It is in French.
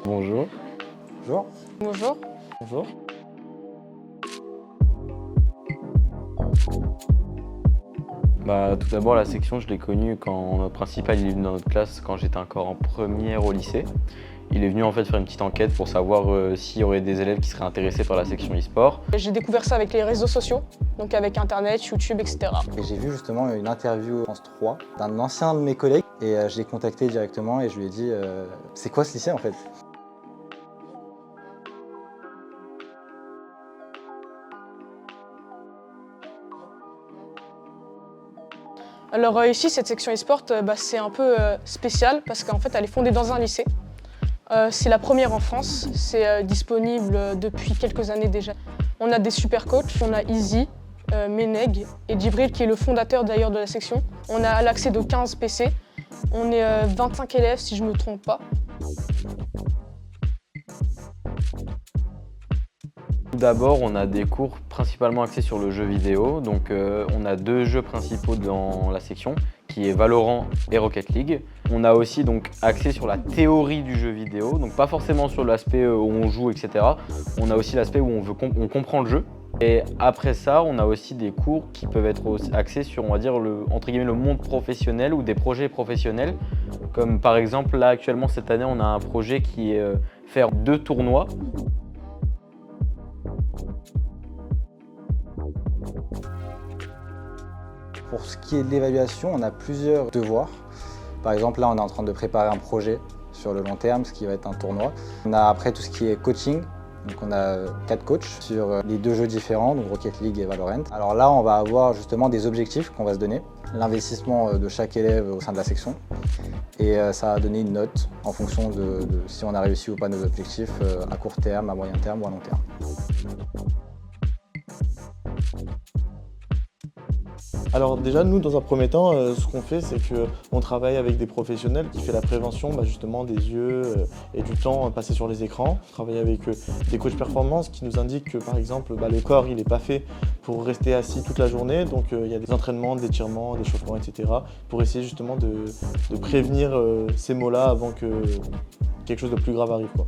Bonjour. Bonjour. Bonjour. Bonjour. Tout d'abord, la section, je l'ai connue quand notre principal il est venu dans notre classe quand j'étais encore en première au lycée. Il est venu en fait faire une petite enquête pour savoir s'il y aurait des élèves qui seraient intéressés par la section e-sport. J'ai découvert ça avec les réseaux sociaux, donc avec Internet, YouTube, etc. Et j'ai vu justement une interview France 3 d'un ancien de mes collègues et je l'ai contacté directement et je lui ai dit c'est quoi ce lycée en fait? Alors ici, cette section e-sport, c'est un peu spécial parce qu'en fait, elle est fondée dans un lycée. C'est la première en France, c'est disponible depuis quelques années déjà. On a des super coachs, on a Izzy, Meneg et Djibril qui est le fondateur d'ailleurs de la section. On a l'accès de 15 PC, on est 25 élèves si je ne me trompe pas. Tout d'abord, on a des cours principalement axés sur le jeu vidéo. Donc on a deux jeux principaux dans la section, qui est Valorant et Rocket League. On a aussi donc axé sur la théorie du jeu vidéo, donc pas forcément sur l'aspect où on joue, etc. On a aussi l'aspect où on comprend le jeu. Et après ça, on a aussi des cours qui peuvent être axés sur, on va dire, entre guillemets, le monde professionnel ou des projets professionnels. Comme par exemple, là actuellement cette année, on a un projet qui est faire 2 tournois. Pour ce qui est de l'évaluation, on a plusieurs devoirs. Par exemple, là, on est en train de préparer un projet sur le long terme, ce qui va être un tournoi. On a après tout ce qui est coaching. Donc on a 4 coachs sur les 2 jeux différents, donc Rocket League et Valorant. Alors là, on va avoir justement des objectifs qu'on va se donner, l'investissement de chaque élève au sein de la section. Et ça va donner une note en fonction de si on a réussi ou pas nos objectifs à court terme, à moyen terme ou à long terme. Alors déjà, nous, dans un premier temps, ce qu'on fait, c'est qu'on travaille avec des professionnels qui font la prévention justement des yeux et du temps passé sur les écrans. On travaille avec des coachs performance qui nous indiquent que, par exemple, le corps il n'est pas fait pour rester assis toute la journée. Donc il y a des entraînements, d'étirements, d'échauffements, etc. pour essayer justement de prévenir ces maux-là avant que quelque chose de plus grave arrive, quoi.